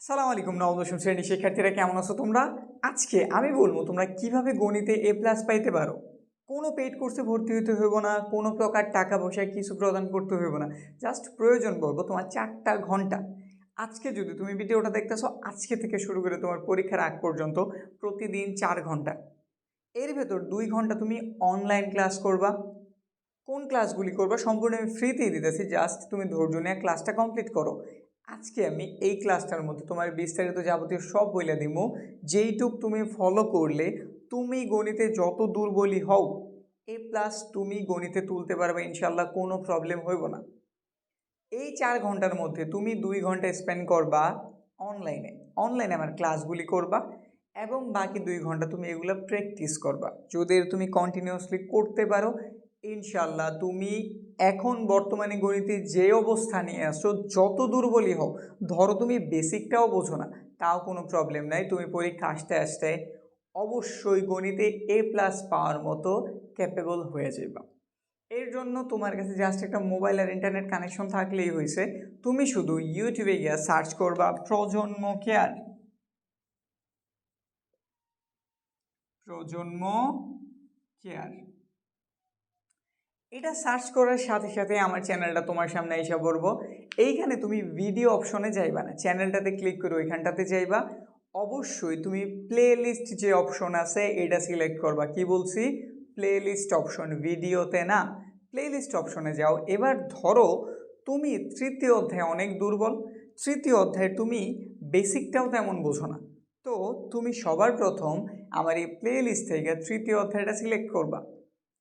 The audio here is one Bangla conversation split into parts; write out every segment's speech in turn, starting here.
সালাম আলাইকুম নবদশম শ্রেণীর শিক্ষার্থীরা, কেমন আছো তোমরা? আজকে আমি বলবো তোমরা কিভাবে গণিতে A+ পাইতে পারো। কোনো পেইড কোর্সে ভর্তি হতে হইব না, কোনো প্রকার টাকা পয়সা কিছু প্রদান করতে হইব না। জাস্ট প্রয়োজন বলবো তোমার 4টা ঘন্টা। আজকে যদি তুমি ভিডিওটা দেখতেছো, আজকে থেকে শুরু করে তোমার পরীক্ষার আগ পর্যন্ত প্রতিদিন 4 ঘন্টা। এর ভেতর 2 ঘন্টা তুমি অনলাইন ক্লাস করবা। কোন ক্লাসগুলি করবা সম্পূর্ণ আমি ফ্রিতেই দিতেছি, জাস্ট তুমি ধৈর্য নিয়ে ক্লাসটা কমপ্লিট করো। আজকে আমি এই ক্লাসটার মধ্যে তোমার বিস্তারিত যাবতীয় সব বলে দিব, যেইটুক তুমি ফলো করলে তুমি গণিতে যত দুর্বলই হও A+ তুমি গণিতে তুলতে পারবে ইনশাল্লাহ, কোনো প্রবলেম হইব না। এই 4 ঘন্টার মধ্যে তুমি 2 ঘন্টা স্পেন্ড করবা অনলাইনে অনলাইনে আমার ক্লাসগুলি করবা, এবং বাকি 2 ঘন্টা তুমি এগুলো প্র্যাকটিস করবা। যদি তুমি কন্টিনিউয়াসলি করতে পারো ইনশাল্লাহ তুমি এখন বর্তমানে গণিতে যে অবস্থা নিয়ে আসছো, যত দুর্বলই হও, ধরো তুমি বেসিকটাও বোঝো না, তাও কোনো প্রবলেম নাই, তুমি পরীক্ষা আসতে আসতে অবশ্যই গণিতে A+ পাওয়ার মতো ক্যাপেবল হয়ে যাবে। এর জন্য তোমার কাছে জাস্ট একটা মোবাইল আর ইন্টারনেট কানেকশন থাকলেই হয়েছে। তুমি শুধু ইউটিউবে গিয়ে সার্চ করবা প্রজন্ম কেয়ার, প্রজন্ম কেয়ার। এটা সার্চ করার সাথে সাথে আমার চ্যানেলটা তোমার সামনে এসে পড়বো। এইখানে তুমি ভিডিও অপশনে যাইবা না, চ্যানেলটাতে ক্লিক করে ওইখানটাতে যাইবা। অবশ্যই তুমি প্লে লিস্ট যে অপশন আছে এটা সিলেক্ট করবা। কি বলছি? প্লে লিস্ট অপশন, ভিডিওতে না, প্লে লিস্ট অপশনে যাও। এবার ধরো তুমি তৃতীয় অধ্যায় অনেক দুর্বল, তৃতীয় অধ্যায় তুমি বেসিকটাও তেমন বোঝো না, তো তুমি সবার প্রথম আমার এই প্লে লিস্ট থেকে তৃতীয় অধ্যায়টা সিলেক্ট করবা।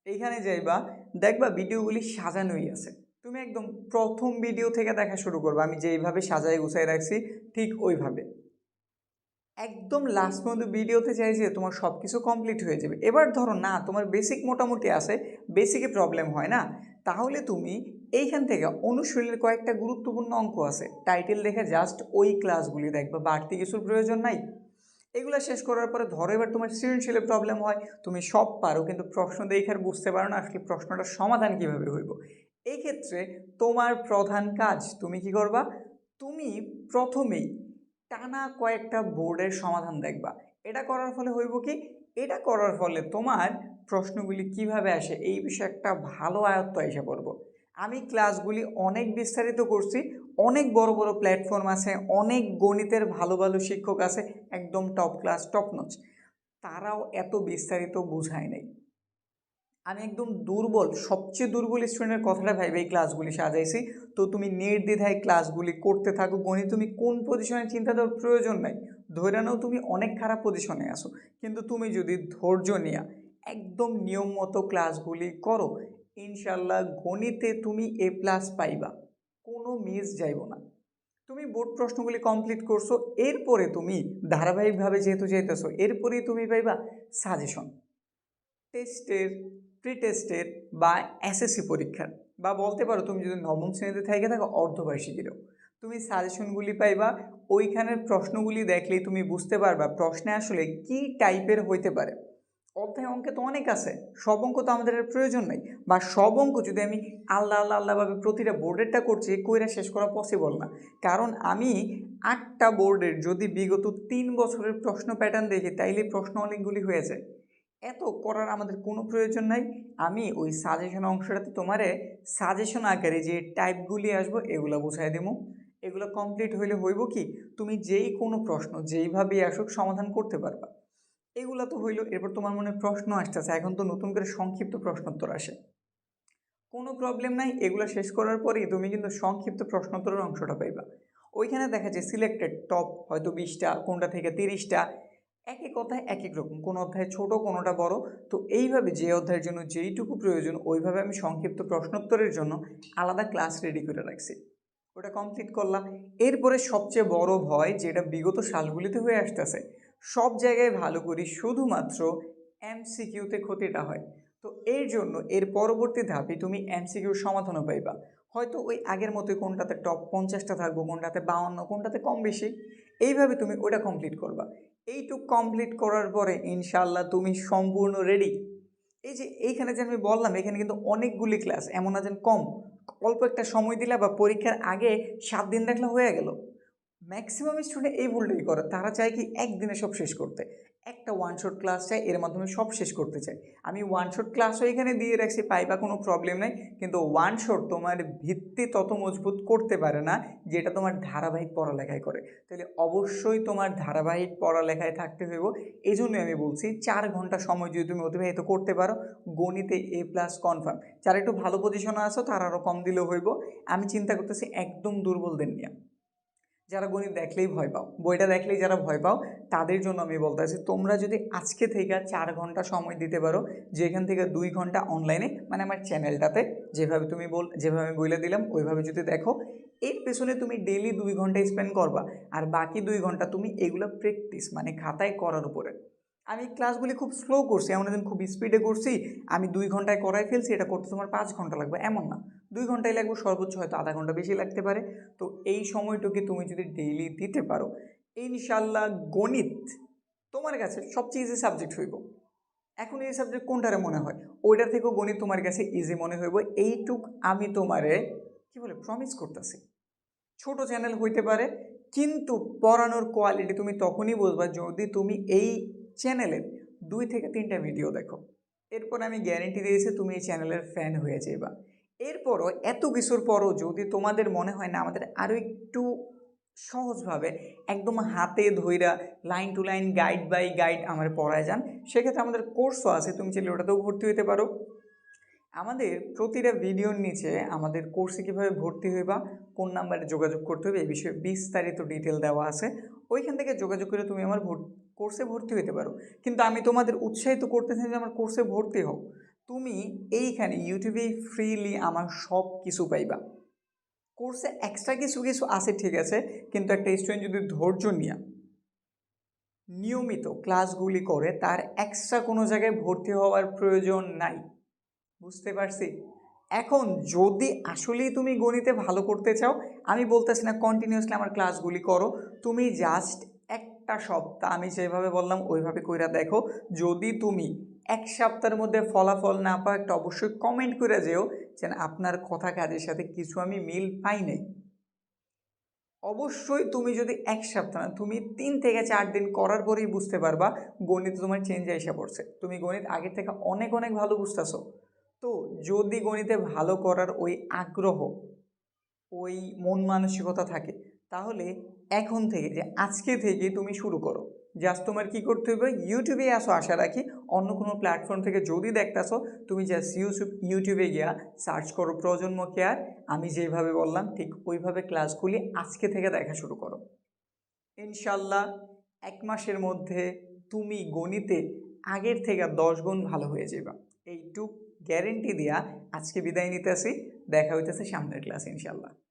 এইখানে যাইবা, দেখবা ভিডিওগুলি সাজানোই আছে। তুমি একদম প্রথম ভিডিও থেকে দেখা শুরু করবা, আমি যেইভাবে সাজাই গুছাই রাখছি ঠিক ওইভাবে। একদম লাস্ট পর্যন্ত ভিডিওতে চাই যে তোমার সব কিছু কমপ্লিট হয়ে যাবে। এবার ধরো না তোমার বেসিক মোটামুটি আছে, বেসিকে প্রবলেম হয় না, তাহলে তুমি এইখান থেকে অনুশীলনের কয়েকটা গুরুত্বপূর্ণ অঙ্ক আছে, টাইটেল দেখে জাস্ট ওই ক্লাসগুলি দেখবা, বাড়তি কিছুর প্রয়োজন নাই। এগুলো শেষ করার পরে ধরো এবার তোমার সৃজনশীলের প্রবলেম হয়, তুমি সব পারো কিন্তু প্রশ্ন দেখে আর বুঝতে পারো না আসলে প্রশ্নটার সমাধান কিভাবে হইব। এই ক্ষেত্রে তোমার প্রধান কাজ তুমি কি করবা? তুমি প্রথমেই টানা কয়েকটা বোর্ডের সমাধান দেখবা। এটা করার ফলে হইব কি, এটা করার ফলে তোমার প্রশ্নগুলি কিভাবে আসে এই বিষয়ে একটা ভালো আয়ত্ত এসে পড়বো। আমি ক্লাসগুলি অনেক বিস্তারিত করছি, অনেক বড় বড় প্ল্যাটফর্ম আছে, অনেক গণিতের ভালো ভালো শিক্ষক আছে, একদম টপ ক্লাস টপ নচ, তারাও এত বিস্তারিত বুঝায় নাই। আমি একদম দুর্বল, সবচেয়ে দুর্বল স্টুডেন্টের কথাটা ভাইবে এই ক্লাসগুলি সাজাইছি। তো তুমি নির্দ্বিধায় ক্লাসগুলি করতে থাকো। গণিত তুমি কোন পজিশনে চিন্তা দেওয়ার প্রয়োজন নাই, ধরে নাও তুমি অনেক খারাপ পজিশনে আসো, কিন্তু তুমি যদি ধৈর্য নিয়ে একদম নিয়ম মতো ক্লাসগুলি করো ইনশাল্লাহ গণিতে তুমি A+ পাইবা, কোনো মিস যাইব না। তুমি বোর্ড প্রশ্নগুলি কমপ্লিট করছো, এরপরে তুমি ধারাবাহিকভাবে যেহেতু যেতেছো, এরপরেই তুমি পাইবা সাজেশন টেস্টের, প্রি টেস্টের বা এসএসসি পরীক্ষার, বা বলতে পারো তুমি যদি নবম শ্রেণীতে থেকে থাকো অর্ধবার্ষিকীরও তুমি সাজেশনগুলি পাইবা। ওইখানের প্রশ্নগুলি দেখলেই তুমি বুঝতে পারবা প্রশ্নে আসলে কি টাইপের হইতে পারে। অধ্যায় অঙ্কে তো অনেক আছে, সব অঙ্ক তো আমাদের প্রয়োজন নেই, বা সব অঙ্ক যদি আমি আল্লাহ আল্লাহ আল্লাহভাবে প্রতিটা বোর্ডেরটা করছি কইরা শেষ করা পসিবল না। কারণ আমি 8টা বোর্ডের যদি বিগত 3 বছরের প্রশ্ন প্যাটার্ন দেখি তাইলে প্রশ্ন অনেকগুলি হয়ে যায়। এত করার আমাদের কোনো প্রয়োজন নাই। আমি ওই সাজেশন অংশটাতে তোমারে সাজেশন আকারে যে টাইপগুলি আসবো এগুলো বুঝাই দেবো। এগুলো কমপ্লিট হইলে হইব কি, তুমি যেই কোনো প্রশ্ন যেইভাবেই আসুক সমাধান করতে পারবা। এগুলো তো হইলো। এরপর তোমার মনে প্রশ্ন আসতেছে, এখন তো নতুন করে সংক্ষিপ্ত প্রশ্নোত্তর আসে, কোনো প্রবলেম নাই, এগুলো শেষ করার পরেই তুমি কিন্তু সংক্ষিপ্ত প্রশ্নোত্তরের অংশটা পাইবা। ওইখানে দেখা যায় সিলেক্টেড টপ হয়তো 20টা, কোনটা থেকে 30টা, একই কথায় এক এক রকম, কোনো অধ্যায় ছোট কোনোটা বড়। তো এইভাবে যে অধ্যায়ের জন্য যেইটুকু প্রয়োজন ওইভাবে আমি সংক্ষিপ্ত প্রশ্নোত্তরের জন্য আলাদা ক্লাস রেডি করে রাখছি, ওটা কমপ্লিট করলাম। এরপরে সবচেয়ে বড় ভয় যেটা বিগত সালগুলিতে হয়ে আসতেছে, সব জায়গায় ভালো করি শুধুমাত্র MCQতে ক্ষতিটা হয়। তো এর জন্য এর পরবর্তী ধাপে তুমি MCQর সমাধানও পাইবা। হয়তো ওই আগের মতোই কোনটাতে টপ 50টা থাকবো, কোনটাতে 52, কোনটাতে কম বেশি, এইভাবে তুমি ওটা কমপ্লিট করবা। এইটুক কমপ্লিট করার পরে ইনশাল্লাহ তুমি সম্পূর্ণ রেডি। এই যে এইখানে যে আমি বললাম এখানে কিন্তু অনেকগুলি ক্লাস, এমন না যেন কম, অল্প একটা সময় দিলা বা পরীক্ষার আগে 7 দিন দেখলে হয়ে গেল। ম্যাক্সিমাম স্টুডেন্ট এই ভুলটাই করে, তারা চায় কি একদিনে সব শেষ করতে, একটা ওয়ান শট ক্লাস চায়, এর মাধ্যমে সব শেষ করতে চায়। আমি ওয়ান শট ক্লাসও এখানে দিয়ে রাখছি, পাইবা, কোনো প্রবলেম নাই, কিন্তু ওয়ান শট তোমার ভিত্তি তত মজবুত করতে পারে না যেটা তোমার ধারাবাহিক পড়ালেখায় করে। তাহলে অবশ্যই তোমার ধারাবাহিক পড়ালেখায় থাকতে হইব। এই জন্যই আমি বলছি 4 ঘন্টা সময় যদি তুমি অতিবাহিত করতে পারো, গণিতে A+ কনফার্ম। যারা একটু ভালো পজিশনে আসো তারা আরও কম দিলেও হইব। আমি চিন্তা করতেছি একদম দুর্বলদের নিয়ে, যারা গণিত দেখলেই ভয় পাও, বইটা দেখলেই যারা ভয় পাও, তাদের জন্য আমি বলতে আছি তোমরা যদি আজকে থেকে 4 ঘন্টা সময় দিতে পারো, যেখান থেকে 2 ঘন্টা অনলাইনে, মানে আমার চ্যানেলটাতে যেভাবে যেভাবে আমি বলে দিলাম ওইভাবে যদি দেখো, এর পেছনে তুমি ডেইলি 2 ঘন্টা স্পেন্ড করবা, আর বাকি 2 ঘন্টা তুমি এগুলো প্র্যাকটিস মানে খাতায় করার উপরে। আমি ক্লাসগুলি খুব স্লো করছি, এমন একদিন খুব স্পিডে করছি, আমি 2 ঘন্টায় করাই ফেলছি, এটা করতে তোমার 5 ঘন্টা লাগবে এমন না, 2 ঘন্টাই লাগবে, সর্বোচ্চ হয়তো আধা ঘন্টা বেশি লাগতে পারে। তো এই সময়টুকু তুমি যদি ডেইলি দিতে পারো, ইনশাল্লাহ গণিত তোমার কাছে সবচেয়ে ইজি সাবজেক্ট হইব। এখন এই সাবজেক্ট কোনটারে মনে হয়, ওইটার থেকেও গণিত তোমার কাছে ইজি মনে হইব, এইটুক আমি তোমারে কি বলে প্রমিস করতেছি। ছোট চ্যানেল হইতে পারে, কিন্তু পড়ানোর কোয়ালিটি তুমি তখনই বুঝবা যদি তুমি এই চ্যানেলের 2 থেকে 3টা ভিডিও দেখো। এরপর আমি গ্যারেন্টি দিয়েছি তুমি এই চ্যানেলের ফ্যান হয়ে যাইবা। এরপরও এত কিছুর পরও যদি তোমাদের মনে হয় না আমাদের আরও একটু সহজভাবে একদম হাতে ধইরা line to line guide by guide আমার পড়ায় যান, সেক্ষেত্রে আমাদের কোর্সও আছে, তুমি চাইলে ওটাতেও ভর্তি হতে পারো। আমাদের প্রতিটা ভিডিওর নিচে আমাদের কোর্সে কীভাবে ভর্তি হইবা, কোন নাম্বারে যোগাযোগ করতে হবে এই বিষয়ে বিস্তারিত ডিটেল দেওয়া আছে, ওইখান থেকে যোগাযোগ করে তুমি আমার কোর্সে ভর্তি হতে পারো। কিন্তু আমি তোমাদের উৎসাহিত করতেছি যে আমার কোর্সে ভর্তি হও। তুমি এইখানে ইউটিউবে ফ্রিলি আমার সব কিছু পাইবা। কোর্সে এক্সট্রা কিছু কিছু আছে ঠিক আছে, কিন্তু একটা স্টুডেন্ট যদি ধৈর্য নিয়ে নিয়মিত ক্লাসগুলি করে, তার এক্সট্রা কোনো জায়গায় ভর্তি হওয়ার প্রয়োজন নাই। বুঝতে পারছি। এখন যদি আসলেই তুমি গণিতে ভালো করতে চাও, আমি বলতেছি না কন্টিনিউয়াসলি আমার ক্লাসগুলি করো, তুমি জাস্ট একটা সপ্তাহ আমি যেভাবে বললাম ওইভাবে কইরা দেখো। যদি তুমি 1 সপ্তাহের মধ্যে ফলাফল না পাও, একটা অবশ্যই কমেন্ট করে যেও যে আপনার কথা কাজের সাথে কিছু আমি মিল পাই নাই। অবশ্যই তুমি যদি 1 সপ্তাহ না, তুমি 3 থেকে 4 দিন করার পরেই বুঝতে পারবা গণিত তোমার চেঞ্জ এসে পড়ছে, তুমি গণিত আগের থেকে অনেক অনেক ভালো বুঝতেছো। তো যদি গণিতে ভালো করার ওই আগ্রহ, ওই মন মানসিকতা থাকে, তাহলে এখন থেকে যে আজকে থেকে তুমি শুরু করো। জাস্ট তোমার কি করতে হবে, ইউটিউবে আসো, আশা রাখি অন্য কোনো প্ল্যাটফর্ম থেকে যদি দেখতেছো, তুমি জাস্ট ইউটিউবে গিয়া সার্চ করো প্রজন্ম কেয়ার, আমি যেভাবে বললাম ঠিক ওইভাবে ক্লাসগুলি আজকে থেকে দেখা শুরু করো। ইনশাল্লাহ 1 মাসের মধ্যে তুমি গণিতে আগের থেকে 10 গুণ ভালো হয়ে যাবে, এইটুক গ্যারেন্টি দিয়া আজকে বিদায় নিতেছি। দেখা হইতেছে সামনের ক্লাসে ইনশাল্লাহ।